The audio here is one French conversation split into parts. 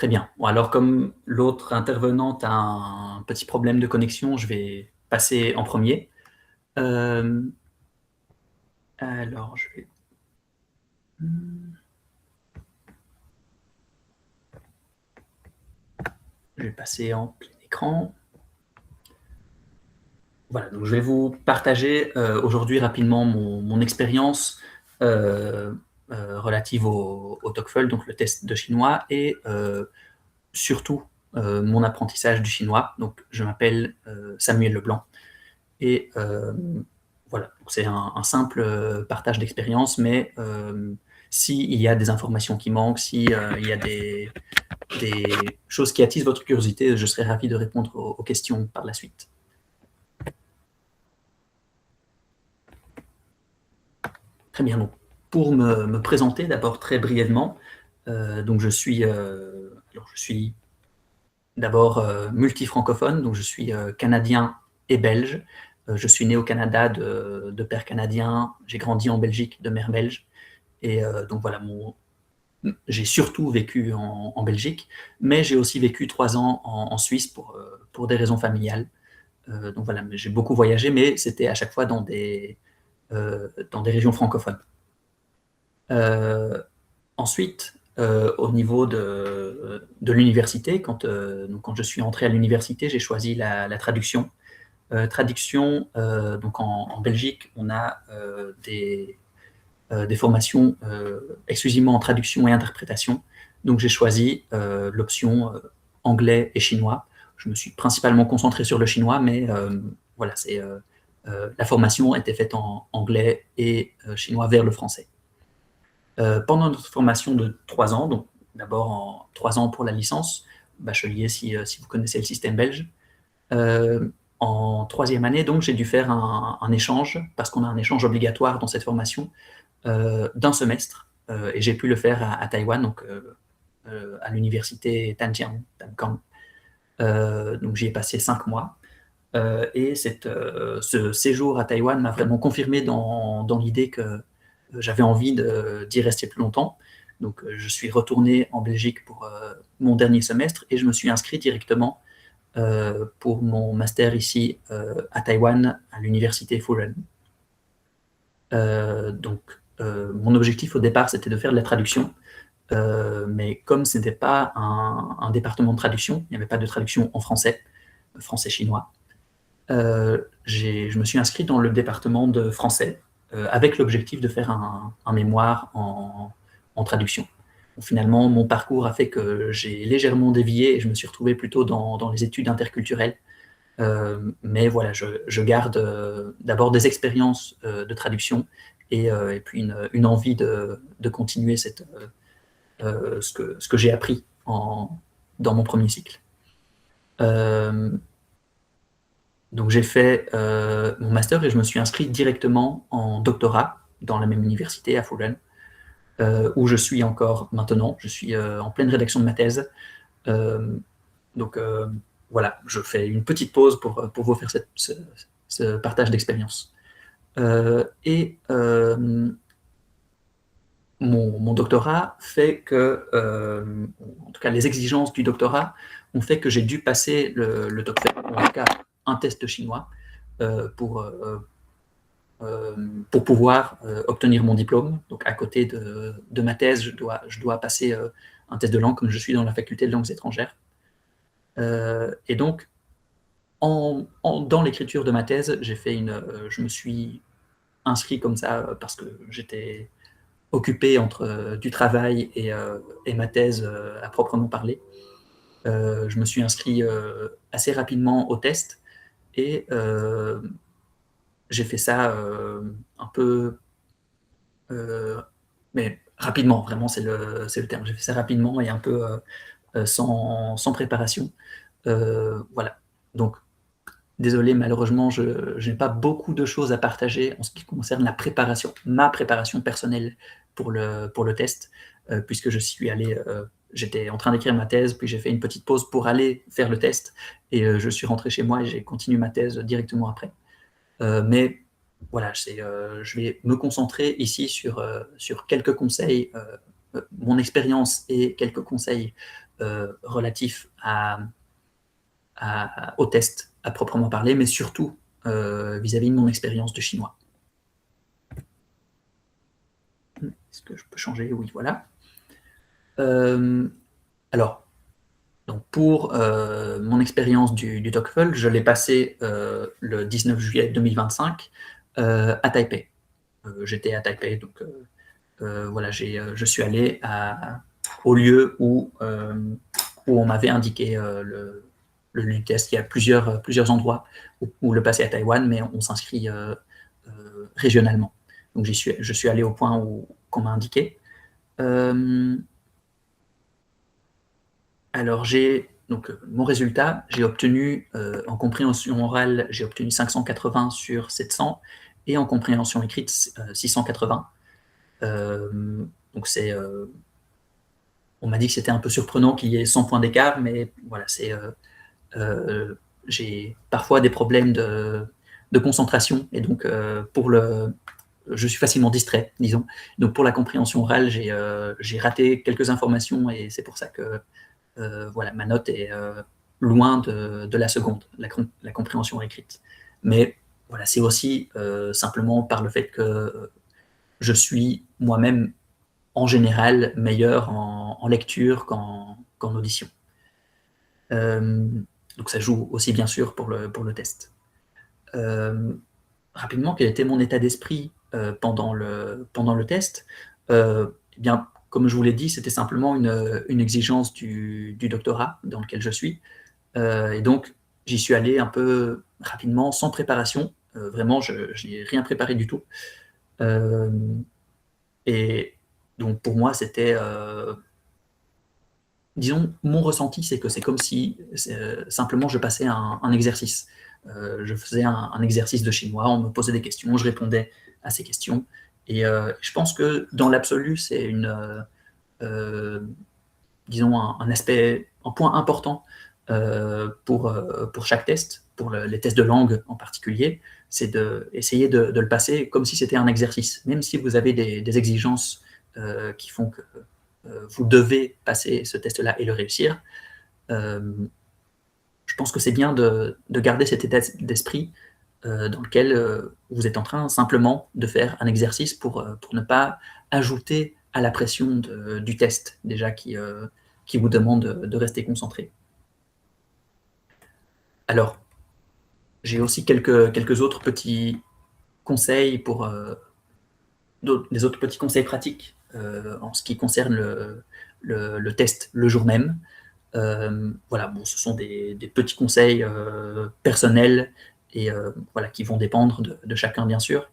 Très bien. Bon, alors comme l'autre intervenante a un petit problème de connexion, je vais passer en premier. Euh, alors, hmm, je vais passer en plein écran. Voilà, donc je vais vous partager aujourd'hui rapidement mon expérience euh, relative au TOEFL, donc le test de chinois, et surtout mon apprentissage du chinois. Donc, je m'appelle Samuel Leblanc. Et voilà, c'est un simple partage d'expérience, mais s'il y a des informations qui manquent, s'il y a des choses qui attisent votre curiosité, je serai ravi de répondre aux questions par la suite. Très bien, donc pour me présenter d'abord très brièvement, donc je suis d'abord multifrancophone, donc je suis canadien et belge. Je suis né au Canada de père canadien, j'ai grandi en Belgique de mère belge. Et donc voilà, j'ai surtout vécu en Belgique, mais j'ai aussi vécu 3 ans en Suisse pour des raisons familiales. Donc voilà, j'ai beaucoup voyagé, mais c'était à chaque fois dans des régions francophones. Euh, Ensuite, au niveau de l'université, quand je suis entré à l'université, j'ai choisi la traduction. Traduction, donc en Belgique, on a des formations exclusivement en traduction et interprétation. Donc j'ai choisi l'option anglais et chinois. Je me suis principalement concentré sur le chinois, mais voilà, la formation était faite en anglais et chinois vers le français. Pendant notre formation de 3 ans, donc d'abord en 3 ans pour la licence, bachelier si vous connaissez le système belge, en troisième année, donc j'ai dû faire un échange, parce qu'on a un échange obligatoire dans cette formation, d'un semestre, et j'ai pu le faire à Taïwan, donc à l'université Tanjiang, Tankang. Donc j'y ai passé 5 mois. Et ce séjour à Taïwan m'a vraiment confirmé dans l'idée que j'avais envie d'y rester plus longtemps. Donc je suis retourné en Belgique pour mon dernier semestre et je me suis inscrit directement pour mon master ici à Taïwan, à l'université Furen. Donc mon objectif au départ, c'était de faire de la traduction. Mais comme ce n'était pas un département de traduction, il n'y avait pas de traduction en français, français-chinois, je me suis inscrit dans le département de français avec l'objectif de faire un mémoire en traduction. Bon, finalement, mon parcours a fait que j'ai légèrement dévié et je me suis retrouvé plutôt dans les études interculturelles. Mais voilà, je garde d'abord des expériences de traduction et puis une envie de continuer ce que j'ai appris dans mon premier cycle. Euh, donc j'ai fait mon master et je me suis inscrit directement en doctorat dans la même université à Furen, où je suis encore maintenant. Je suis en pleine rédaction de ma thèse. Euh, donc voilà, je fais une petite pause pour vous faire ce partage d'expérience. Et mon doctorat fait que, en tout cas les exigences du doctorat ont fait que j'ai dû passer le TOEFL, en tout cas un test chinois, euh, pour, euh, pour pouvoir obtenir mon diplôme. Donc à côté de ma thèse, je dois passer un test de langue, comme je suis dans la faculté de langues étrangères. Et donc, dans l'écriture de ma thèse, je me suis inscrit comme ça parce que j'étais occupé entre du travail et ma thèse à proprement parler. Je me suis inscrit assez rapidement au test et j'ai fait ça un peu, euh, mais rapidement, vraiment, c'est le terme. J'ai fait ça rapidement et un peu sans préparation. Voilà. Donc, désolé, malheureusement, je n'ai pas beaucoup de choses à partager en ce qui concerne ma préparation personnelle pour le test, puisque j'étais en train d'écrire ma thèse, puis j'ai fait une petite pause pour aller faire le test, et je suis rentré chez moi et j'ai continué ma thèse directement après. Mais voilà, je vais me concentrer ici sur quelques conseils mon expérience et quelques conseils relatifs au test à proprement parler, mais surtout vis-à-vis de mon expérience de chinois. Est-ce que je peux changer? Oui, voilà. Alors, donc pour mon expérience du TOEFL, je l'ai passé le 19 juillet 2025 à Taipei. J'étais à Taipei, donc voilà, je suis allé au lieu où on m'avait indiqué le test. Il y a plusieurs endroits où le passer à Taïwan, mais on s'inscrit régionalement. Donc je suis allé au point qu'on m'a indiqué. Alors donc mon résultat, j'ai obtenu en compréhension orale, j'ai obtenu 580 sur 700 et en compréhension écrite 680. Donc on m'a dit que c'était un peu surprenant qu'il y ait 100 points d'écart, mais voilà, j'ai parfois des problèmes de concentration et donc je suis facilement distrait, disons. Donc pour la compréhension orale, j'ai raté quelques informations et c'est pour ça que voilà, ma note est loin de la seconde, la compréhension écrite. Mais voilà, c'est aussi simplement par le fait que je suis moi-même en général meilleur en lecture qu'en audition. Donc ça joue aussi bien sûr pour le test. Rapidement, quel était mon état d'esprit pendant le test? Eh bien, comme je vous l'ai dit, c'était simplement une exigence du doctorat dans lequel je suis. Et donc, j'y suis allé un peu rapidement, sans préparation. Vraiment, je n'ai rien préparé du tout. Et donc, pour moi, c'était disons, mon ressenti, c'est que c'est comme si simplement je passais un exercice. Je faisais un exercice de chinois, on me posait des questions, je répondais à ces questions. Et je pense que dans l'absolu, c'est disons, un point important pour chaque test, pour les tests de langue en particulier, c'est d'essayer de le passer comme si c'était un exercice, même si vous avez des exigences qui font que vous devez passer ce test-là et le réussir. Je pense que c'est bien de garder cet état d'esprit dans lequel vous êtes en train simplement de faire un exercice pour ne pas ajouter à la pression du test déjà qui vous demande de rester concentré. Alors, j'ai aussi quelques autres petits conseils des autres petits conseils pratiques en ce qui concerne le test le jour même. Voilà, bon, ce sont des petits conseils personnels et voilà, qui vont dépendre de chacun, bien sûr.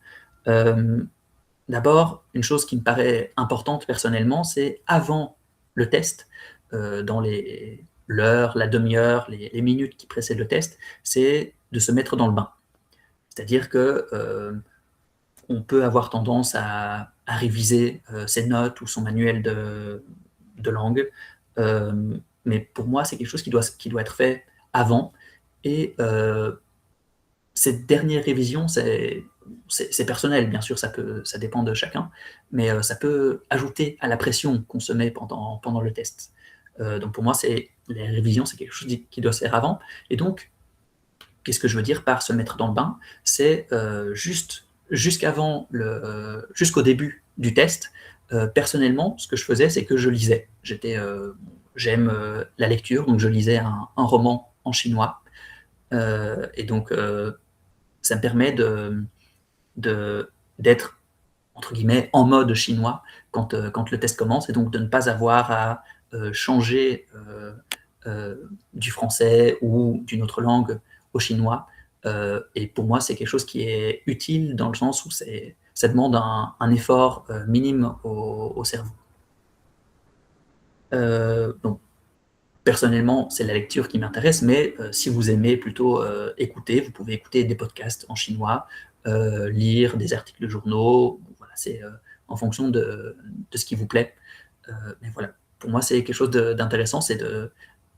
D'abord, une chose qui me paraît importante personnellement, c'est avant le test, dans l'heure, la demi-heure, les minutes qui précèdent le test, c'est de se mettre dans le bain. C'est-à-dire que on peut avoir tendance à réviser ses notes ou son manuel de langue, mais pour moi, c'est quelque chose qui doit être fait avant. Et cette dernière révision, c'est personnel, bien sûr, ça dépend de chacun, mais ça peut ajouter à la pression qu'on se met pendant le test. Donc pour moi, les révisions, c'est quelque chose qui doit se faire avant. Et donc, qu'est-ce que je veux dire par se mettre dans le bain? C'est jusqu'au début du test, personnellement, ce que je faisais, c'est que je lisais. J'aime la lecture, donc je lisais un roman en chinois. Et donc, ça me permet d'être, entre guillemets, en mode chinois quand le test commence, et donc de ne pas avoir à changer du français ou d'une autre langue au chinois. Et pour moi, c'est quelque chose qui est utile dans le sens où ça demande un effort minime au cerveau. Donc, personnellement, c'est la lecture qui m'intéresse, mais si vous aimez plutôt écouter, vous pouvez écouter des podcasts en chinois, lire des articles de journaux. Voilà, c'est en fonction de ce qui vous plaît. Mais voilà, pour moi, c'est quelque chose d'intéressant, c'est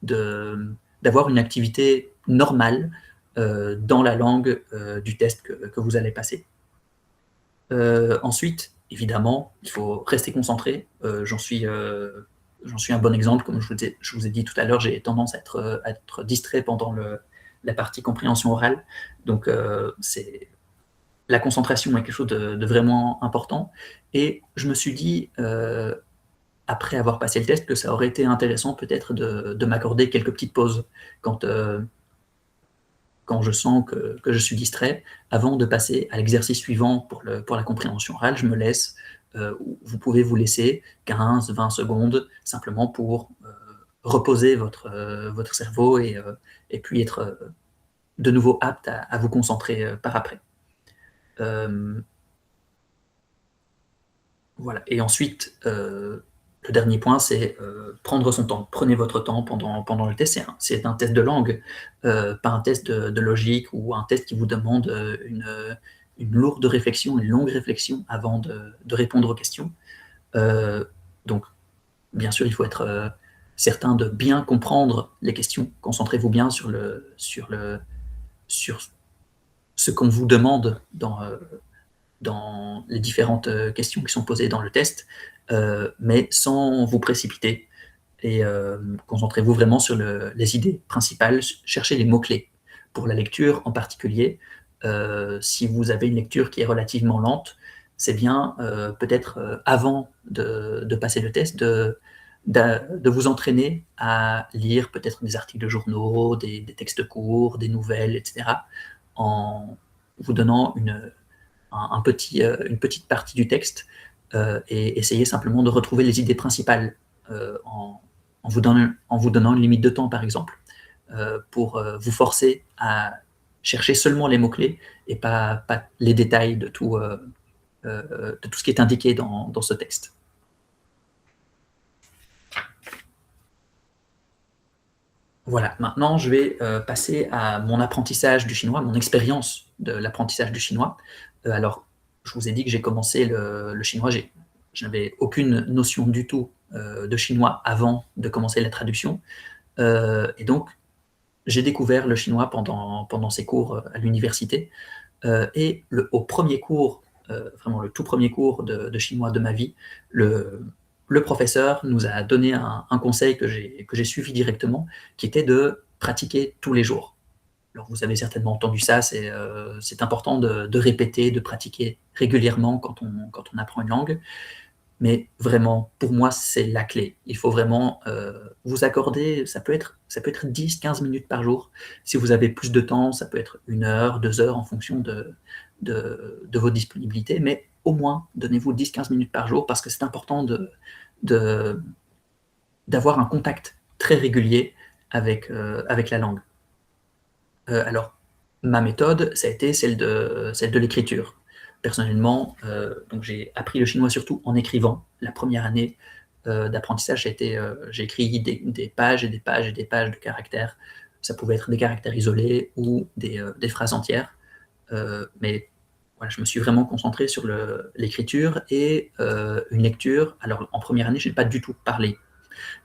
d'avoir une activité normale dans la langue du test que vous allez passer. Ensuite, évidemment, il faut rester concentré. J'en suis un bon exemple. Comme je vous ai dit tout à l'heure, j'ai tendance à être distrait pendant la partie compréhension orale. Donc, la concentration est quelque chose de vraiment important. Et je me suis dit, après avoir passé le test, que ça aurait été intéressant peut-être de m'accorder quelques petites pauses quand je sens que je suis distrait. Avant de passer à l'exercice suivant pour la compréhension orale, je me laisse, vous pouvez vous laisser 15-20 secondes simplement pour reposer votre cerveau et puis être de nouveau apte à vous concentrer par après. Voilà. Et ensuite, le dernier point, c'est prendre son temps. Prenez votre temps pendant le test. C'est un test de langue, pas un test de logique ou un test qui vous demande une lourde réflexion, une longue réflexion avant de répondre aux questions. Donc, bien sûr, il faut être certain de bien comprendre les questions. Concentrez-vous bien sur ce qu'on vous demande dans les différentes questions qui sont posées dans le test, mais sans vous précipiter. Et concentrez-vous vraiment sur les idées principales, cherchez les mots-clés. Pour la lecture en particulier, si vous avez une lecture qui est relativement lente, c'est bien peut-être avant de passer le test de vous entraîner à lire peut-être des articles de journaux, des textes courts, des nouvelles, etc., en vous donnant une petite partie du texte et essayer simplement de retrouver les idées principales en vous donnant une limite de temps, par exemple, pour vous forcer à chercher seulement les mots-clés et pas les détails de tout ce qui est indiqué dans ce texte. Voilà, maintenant je vais passer à mon apprentissage du chinois, mon expérience de l'apprentissage du chinois. Alors, je vous ai dit que j'ai commencé le chinois, je n'avais aucune notion du tout de chinois avant de commencer la traduction. Et donc, j'ai découvert le chinois pendant ces cours à l'université. Et au premier cours, vraiment le tout premier cours de chinois de ma vie, le professeur nous a donné un conseil que j'ai suivi directement, qui était de pratiquer tous les jours. Alors vous avez certainement entendu ça, c'est important de répéter, de pratiquer régulièrement quand on apprend une langue. Mais vraiment, pour moi, c'est la clé. Il faut vraiment vous accorder, ça peut être 10-15 minutes par jour. Si vous avez plus de temps, ça peut être 1 heure, 2 heures en fonction de vos disponibilités, mais au moins, donnez-vous 10-15 minutes par jour parce que c'est important d'avoir un contact très régulier avec la langue. Alors, ma méthode, ça a été celle de l'écriture. Personnellement, donc j'ai appris le chinois surtout en écrivant. La première année d'apprentissage, j'ai écrit des pages et des pages et des pages de caractères. Ça pouvait être des caractères isolés ou des phrases entières. Mais voilà, je me suis vraiment concentré sur l'écriture et une lecture. Alors, en première année, je n'ai pas du tout parlé.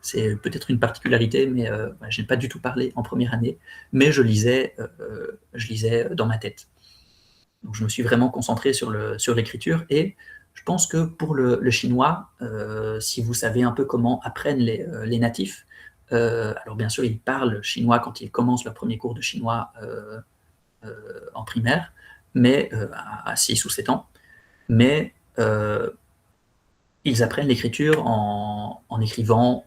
C'est peut-être une particularité, mais je n'ai pas du tout parlé en première année, mais je lisais dans ma tête. Donc je me suis vraiment concentré sur l'écriture et je pense que pour le chinois, si vous savez un peu comment apprennent les natifs, alors bien sûr ils parlent chinois quand ils commencent leur premier cours de chinois en primaire, mais à 6 ou 7 ans, mais ils apprennent l'écriture en écrivant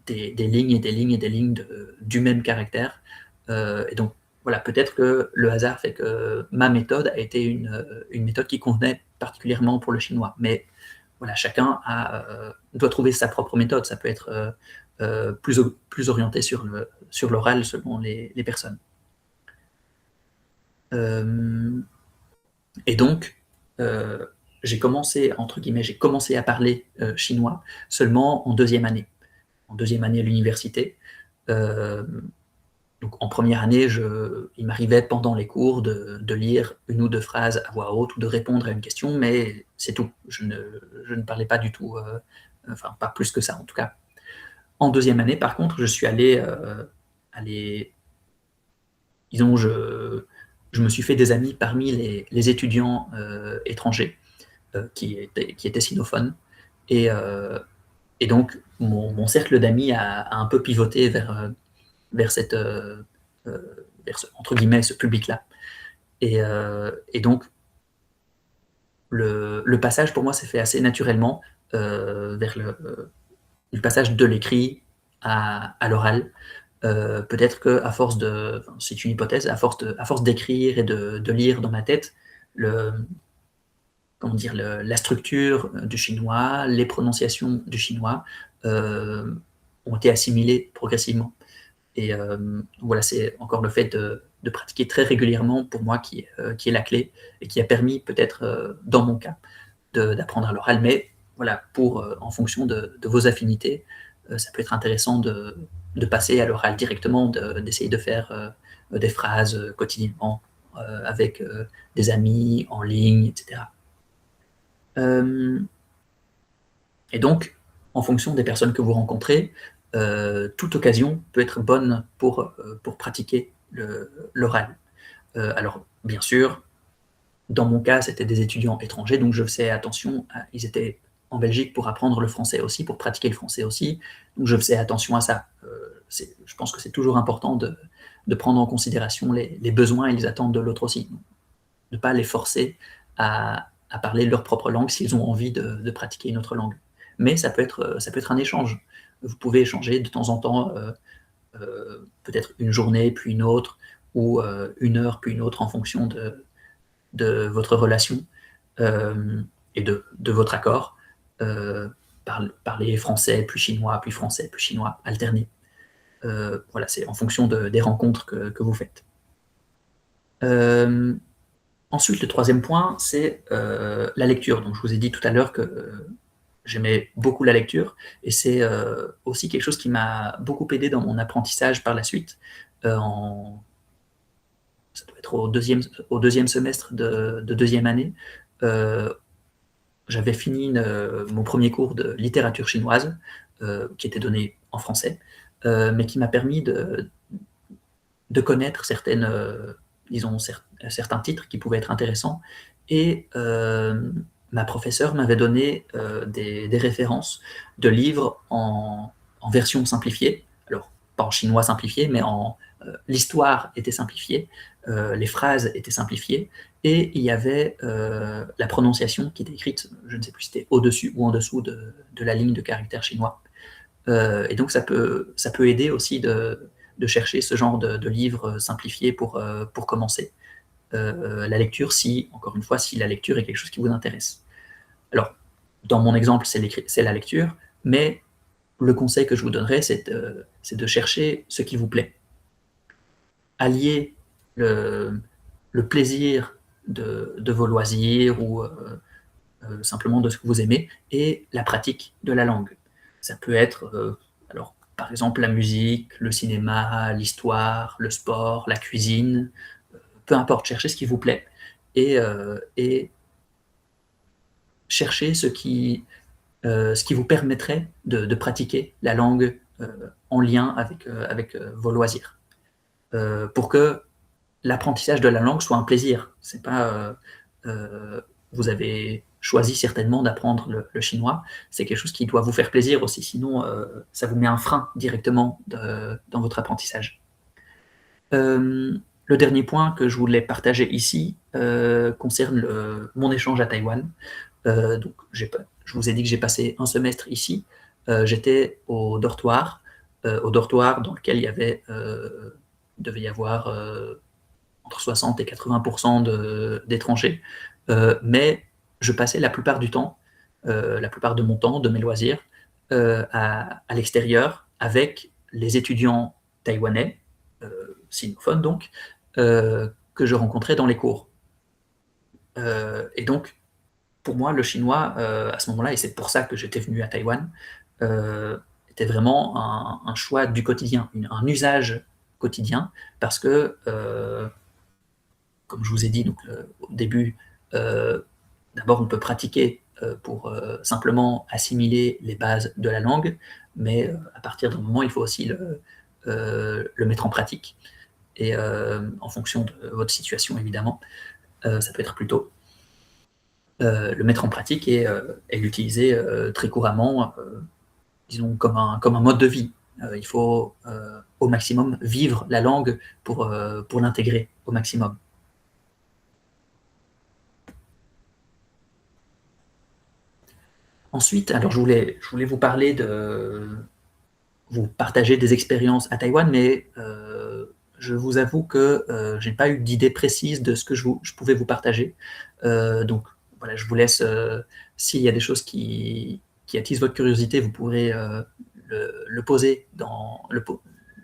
des lignes et des lignes et des lignes du même caractère. Et donc, voilà, peut-être que le hasard fait que ma méthode a été une méthode qui convenait particulièrement pour le chinois. Mais voilà, chacun doit trouver sa propre méthode. Ça peut être plus orienté sur l'oral selon les personnes. Et donc, j'ai commencé à parler chinois seulement en deuxième année à l'université. Donc en première année, il m'arrivait pendant les cours de lire 1 ou 2 phrases à voix haute ou de répondre à une question, mais c'est tout. Je ne parlais pas du tout, enfin pas plus que ça en tout cas. En deuxième année, par contre, je suis allé, disons, je me suis fait des amis parmi les étudiants étrangers. qui était sinophone. Et donc, mon cercle d'amis a un peu pivoté vers cette, vers ce, entre guillemets, ce public-là. Et donc, le passage pour moi s'est fait assez naturellement vers le passage de l'écrit à l'oral. Peut-être qu'à force de, enfin, c'est une hypothèse, à force d'écrire et de lire dans ma tête, le, comment dire, la structure du chinois, les prononciations du chinois ont été assimilées progressivement. Et voilà, c'est encore le fait de pratiquer très régulièrement pour moi qui est la clé et qui a permis peut-être, dans mon cas, d'apprendre à l'oral. Mais voilà, en fonction de vos affinités, ça peut être intéressant de passer à l'oral directement, d'essayer de faire des phrases quotidiennement avec des amis, en ligne, etc. Et donc, en fonction des personnes que vous rencontrez, toute occasion peut être bonne pour pratiquer l'oral. Alors, bien sûr, dans mon cas, c'était des étudiants étrangers, donc je faisais attention, ils étaient en Belgique pour apprendre le français aussi, pour pratiquer le français aussi, donc je faisais attention à ça. Je pense que c'est toujours important de prendre en considération les besoins et les attentes de l'autre aussi. Ne pas les forcer à parler leur propre langue s'ils ont envie de pratiquer une autre langue. Mais ça peut être un échange. Vous pouvez échanger de temps en temps, peut-être une journée puis une autre, ou une heure puis une autre en fonction de votre relation et de votre accord. Parler français puis chinois, puis français puis chinois, alterner. Voilà, c'est en fonction des rencontres que vous faites. Ensuite, le troisième point, c'est la lecture. Donc, je vous ai dit tout à l'heure que j'aimais beaucoup la lecture, et c'est aussi quelque chose qui m'a beaucoup aidé dans mon apprentissage par la suite. Ça doit être au deuxième semestre de deuxième année. J'avais fini mon premier cours de littérature chinoise, qui était donné en français, mais qui m'a permis de connaître disons, certains titres qui pouvaient être intéressants. Et ma professeure m'avait donné des références de livres en version simplifiée. Alors, pas en chinois simplifié, mais l'histoire était simplifiée, les phrases étaient simplifiées, et il y avait la prononciation qui était écrite, je ne sais plus si c'était au-dessus ou en dessous de la ligne de caractère chinois. Et donc ça peut aider aussi de chercher ce genre de livres simplifiés pour commencer la lecture, encore une fois, si la lecture est quelque chose qui vous intéresse. Alors, dans mon exemple, c'est la lecture, mais le conseil que je vous donnerais, c'est de chercher ce qui vous plaît. Allier le plaisir de vos loisirs ou simplement de ce que vous aimez et la pratique de la langue. Ça peut être, alors, par exemple, la musique, le cinéma, l'histoire, le sport, la cuisine, peu importe, cherchez ce qui vous plaît et cherchez ce qui vous permettrait de pratiquer la langue en lien avec vos loisirs. Pour que l'apprentissage de la langue soit un plaisir. C'est pas, vous avez choisi certainement d'apprendre le chinois, c'est quelque chose qui doit vous faire plaisir aussi, sinon ça vous met un frein directement dans votre apprentissage. Le dernier point que je voulais partager ici concerne mon échange à Taïwan. Donc, je vous ai dit que j'ai passé un semestre ici. J'étais au dortoir dans lequel devait y avoir entre 60 et 80% d'étrangers. Mais je passais la plupart du temps, la plupart de mon temps, de mes loisirs, à l'extérieur avec les étudiants taïwanais, sinophones donc, que je rencontrais dans les cours. Et donc, pour moi, le chinois, à ce moment-là, et c'est pour ça que j'étais venu à Taïwan, était vraiment un choix du quotidien, un usage quotidien, parce que, comme je vous ai dit donc, au début, d'abord on peut pratiquer pour simplement assimiler les bases de la langue, mais à partir d'un moment, il faut aussi le mettre en pratique. Et en fonction de votre situation, évidemment, ça peut être plus tôt. le mettre en pratique et l'utiliser très couramment, disons comme un mode de vie. Il faut au maximum vivre la langue pour l'intégrer au maximum. Ensuite, alors je voulais vous parler vous partager des expériences à Taïwan, mais je vous avoue que je n'ai pas eu d'idée précise de ce que je pouvais vous partager. Donc voilà, je vous laisse, s'il y a des choses qui attisent votre curiosité, vous pourrez le poser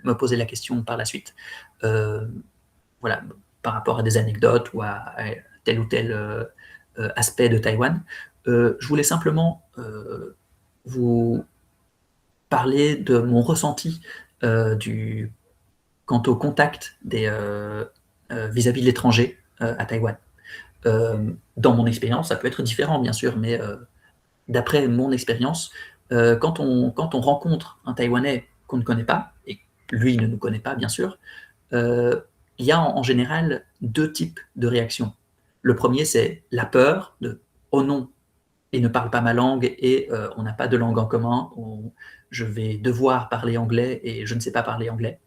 me poser la question par la suite. Voilà, par rapport à des anecdotes ou à tel ou tel aspect de Taïwan. Je voulais simplement vous parler de mon ressenti quant au contact vis-à-vis de l'étranger à Taïwan. Dans mon expérience, ça peut être différent bien sûr, mais d'après mon expérience, quand on rencontre un Taïwanais qu'on ne connaît pas, et lui ne nous connaît pas bien sûr, il y a en général deux types de réactions. Le premier, c'est la peur de «Oh non, il ne parle pas ma langue et on n'a pas de langue en commun, je vais devoir parler anglais et je ne sais pas parler anglais».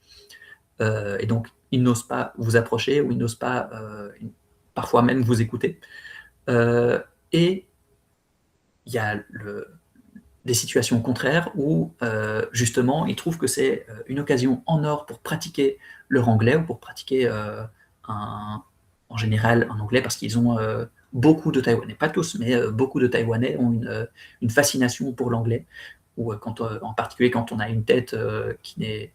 Et donc, il n'ose pas vous approcher ou il n'ose pas parfois même vous écouter. Et il y a des situations contraires où justement ils trouvent que c'est une occasion en or pour pratiquer leur anglais ou pour pratiquer en général un anglais parce qu'ils ont beaucoup de Taïwanais, pas tous, mais beaucoup de Taïwanais ont une fascination pour l'anglais, ou en particulier quand on a une tête qui n'est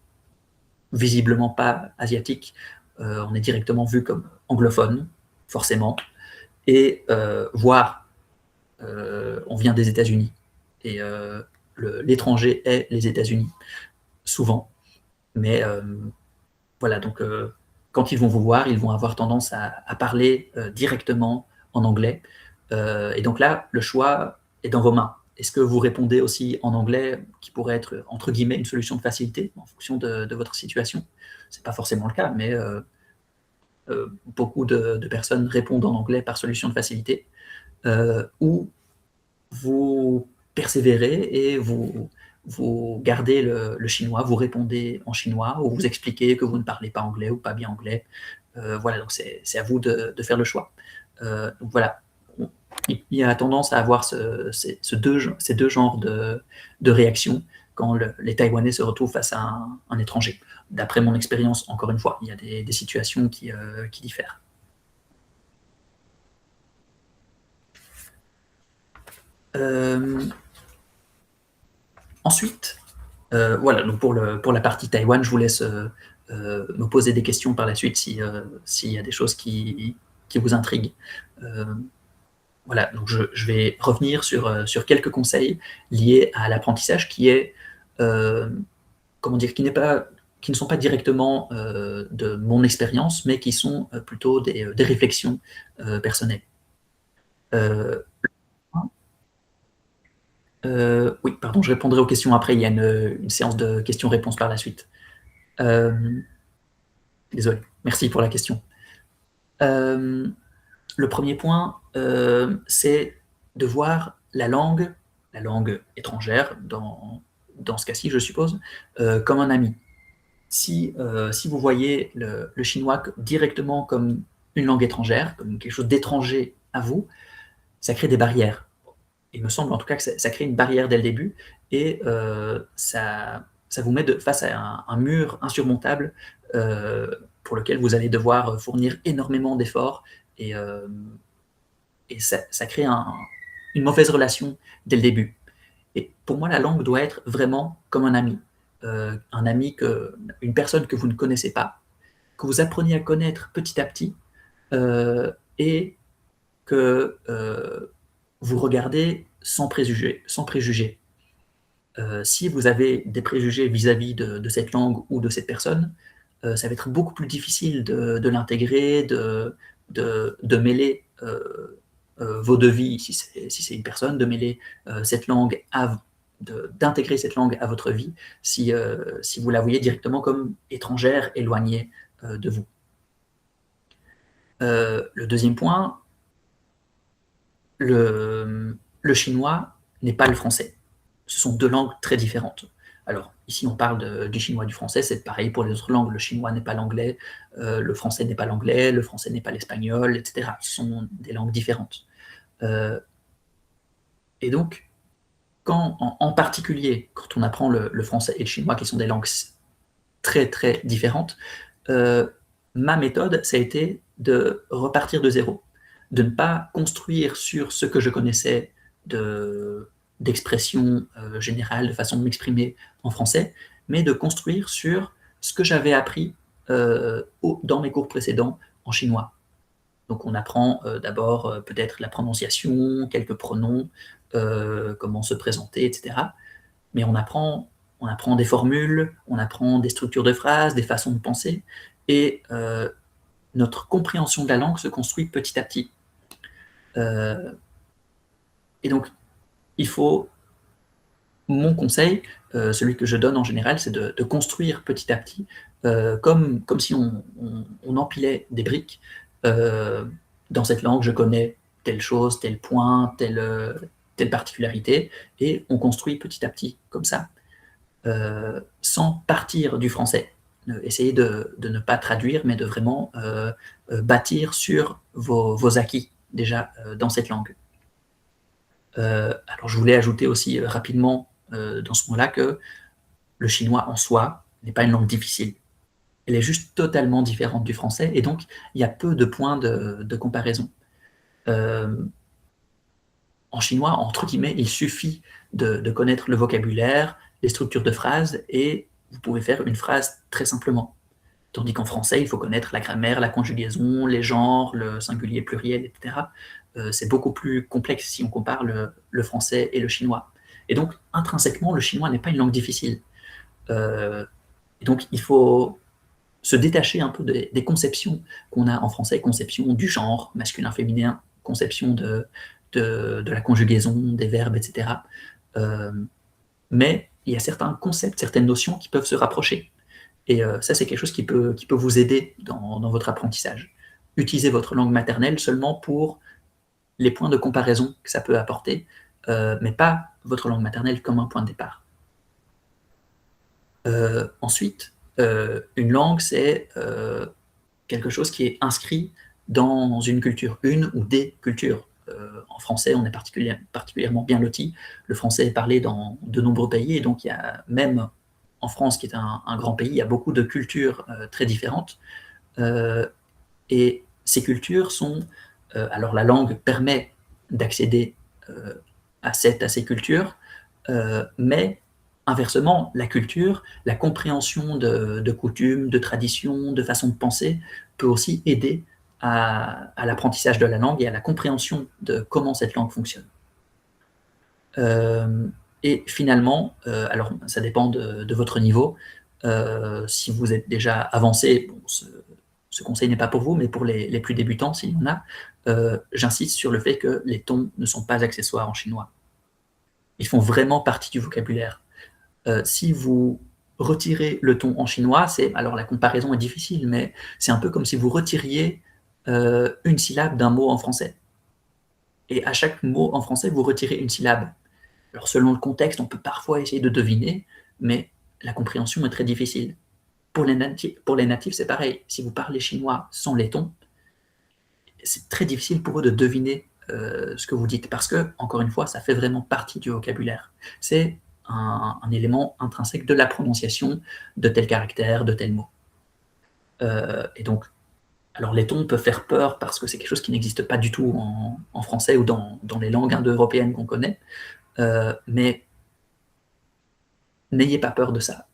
visiblement pas asiatique, on est directement vu comme anglophone, forcément, et voire on vient des États-Unis. Et l'étranger est les États-Unis, souvent. Mais voilà, donc quand ils vont vous voir, ils vont avoir tendance à parler directement en anglais. Et donc là, le choix est dans vos mains. Est-ce que vous répondez aussi en anglais, qui pourrait être, entre guillemets, une solution de facilité en fonction de votre situation? Ce n'est pas forcément le cas, mais beaucoup de personnes répondent en anglais par solution de facilité. Ou vous persévérez et vous gardez le chinois, vous répondez en chinois ou vous expliquez que vous ne parlez pas anglais ou pas bien anglais. Voilà, donc c'est à vous de faire le choix. Donc voilà, il y a tendance à avoir ces deux genres de réactions quand les Taïwanais se retrouvent face à un étranger. D'après mon expérience, encore une fois, il y a des situations qui diffèrent. Ensuite, voilà, donc pour la partie Taïwan, je vous laisse me poser des questions par la suite s'il y a des choses qui vous intriguent. Voilà, donc je vais revenir sur quelques conseils liés à l'apprentissage qui est, comment dire, qui ne sont pas directement de mon expérience, mais qui sont plutôt des réflexions personnelles. Euh, oui, pardon, je répondrai aux questions après. Il y a une séance de questions-réponses par la suite. Euh, Désolé, merci pour la question. Euh, le premier point, c'est de voir la langue étrangère, dans ce cas-ci, je suppose, comme un ami. Si vous voyez le chinois directement comme une langue étrangère, comme quelque chose d'étranger à vous, ça crée des barrières. Il me semble en tout cas que ça crée une barrière dès le début et ça vous met face à un mur insurmontable pour lequel vous allez devoir fournir énormément d'efforts et, ça crée une mauvaise relation dès le début. Et pour moi, la langue doit être vraiment comme un ami une personne que vous ne connaissez pas, que vous apprenez à connaître petit à petit et que vous regardez sans préjugés. Sans préjugés. Si vous avez des préjugés vis-à-vis de cette langue ou de cette personne, ça va être beaucoup plus difficile de l'intégrer, de mêler vos devis, si c'est une personne, de mêler cette langue d'intégrer cette langue à votre vie si vous la voyez directement comme étrangère, éloignée de vous. Le deuxième point, le chinois n'est pas le français. Ce sont deux langues très différentes. Alors, ici, on parle du chinois et du français, c'est pareil pour les autres langues. Le chinois n'est pas l'anglais, le français n'est pas l'anglais, le français n'est pas l'espagnol, etc. Ce sont des langues différentes. Et donc, en particulier, quand on apprend le français et le chinois, qui sont des langues très, très différentes, ma méthode, ça a été de repartir de zéro, de ne pas construire sur ce que je connaissais d'expression générale, de façon de m'exprimer en français, mais de construire sur ce que j'avais appris dans mes cours précédents en chinois. Donc on apprend d'abord peut-être la prononciation, quelques pronoms, comment se présenter, etc. Mais on apprend des formules, on apprend des structures de phrases, des façons de penser, et notre compréhension de la langue se construit petit à petit. Et donc, mon conseil, celui que je donne en général, c'est de construire petit à petit, comme si on empilait des briques. Dans cette langue, je connais telle chose, tel point, telle particularité, et on construit petit à petit, comme ça, sans partir du français. Essayez de ne pas traduire, mais de vraiment bâtir sur vos acquis, déjà, dans cette langue. Alors je voulais ajouter aussi rapidement dans ce moment-là que le chinois en soi n'est pas une langue difficile. Elle est juste totalement différente du français, et donc il y a peu de points de comparaison. En chinois, entre guillemets, il suffit de connaître le vocabulaire, les structures de phrases, et vous pouvez faire une phrase très simplement. Tandis qu'en français, il faut connaître la grammaire, la conjugaison, les genres, le singulier, pluriel, etc. C'est beaucoup plus complexe si on compare le français et le chinois. Et donc, intrinsèquement, le chinois n'est pas une langue difficile. Et donc, il faut se détacher un peu des conceptions qu'on a en français, conception du genre masculin-féminin, conception de la conjugaison, des verbes, etc. Mais il y a certains concepts, certaines notions qui peuvent se rapprocher. Et ça, c'est quelque chose qui peut vous aider dans votre apprentissage. Utilisez votre langue maternelle seulement pour les points de comparaison que ça peut apporter, mais pas votre langue maternelle comme un point de départ. Ensuite, une langue, c'est quelque chose qui est inscrit dans une culture, une ou des cultures. En français, on est particulièrement bien loti. Le français est parlé dans de nombreux pays, et donc il y a même en France, qui est un grand pays, il y a beaucoup de cultures très différentes. Et ces cultures sont... alors la langue permet d'accéder à ces cultures, mais inversement, la culture, la compréhension de coutumes, de traditions, de façons de penser, peut aussi aider à l'apprentissage de la langue et à la compréhension de comment cette langue fonctionne. Et finalement, alors ça dépend de votre niveau. Si vous êtes déjà avancé, bon, ce conseil n'est pas pour vous, mais pour les plus débutants, s'il y en a, j'insiste sur le fait que les tons ne sont pas accessoires en chinois. Ils font vraiment partie du vocabulaire. Si vous retirez le ton en chinois, alors la comparaison est difficile, mais c'est un peu comme si vous retiriez une syllabe d'un mot en français. Et à chaque mot en français, vous retirez une syllabe. Alors selon le contexte, on peut parfois essayer de deviner, mais la compréhension est très difficile. Pour les natifs, c'est pareil. Si vous parlez chinois sans les tons, c'est très difficile pour eux de deviner ce que vous dites, parce que, encore une fois, ça fait vraiment partie du vocabulaire. C'est un élément intrinsèque de la prononciation de tel caractère, de tel mot. Et donc, alors les tons peuvent faire peur parce que c'est quelque chose qui n'existe pas du tout en français ou dans les langues indo-européennes qu'on connaît, mais n'ayez pas peur de ça.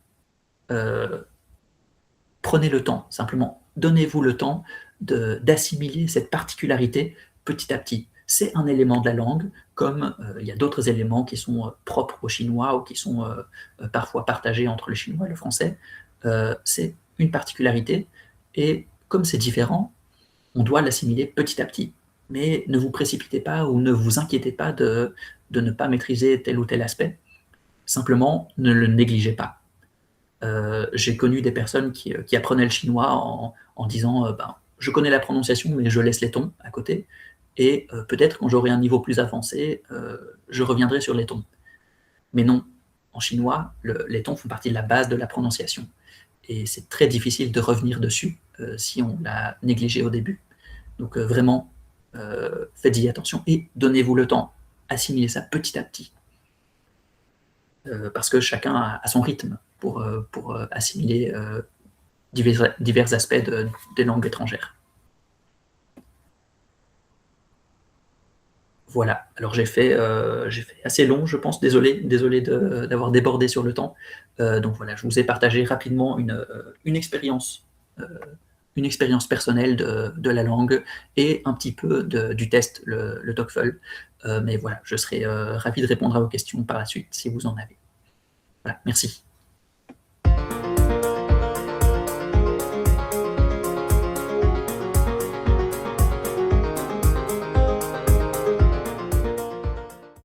Prenez le temps, simplement. Donnez-vous le temps d'assimiler cette particularité petit à petit. C'est un élément de la langue, comme il y a d'autres éléments qui sont propres au chinois ou qui sont parfois partagés entre le chinois et le français. C'est une particularité, et comme c'est différent, on doit l'assimiler petit à petit. Mais ne vous précipitez pas ou ne vous inquiétez pas de ne pas maîtriser tel ou tel aspect. Simplement, ne le négligez pas. J'ai connu des personnes qui apprenaient le chinois en disant je connais la prononciation, mais je laisse les tons à côté. et peut-être quand j'aurai un niveau plus avancé, je reviendrai sur les tons. Mais non, en chinois, les tons font partie de la base de la prononciation et c'est très difficile de revenir dessus, si on l'a négligé au début. Donc vraiment, faites-y attention et donnez-vous le temps, assimilez ça petit à petit. Parce que chacun a son rythme pour assimiler divers aspects des langues étrangères. Voilà, alors j'ai fait assez long, je pense, désolé d'avoir débordé sur le temps. Donc voilà, je vous ai partagé rapidement une expérience personnelle de la langue et un petit peu du test, le TOEFL. Mais voilà, je serai ravi de répondre à vos questions par la suite si vous en avez. Voilà, merci.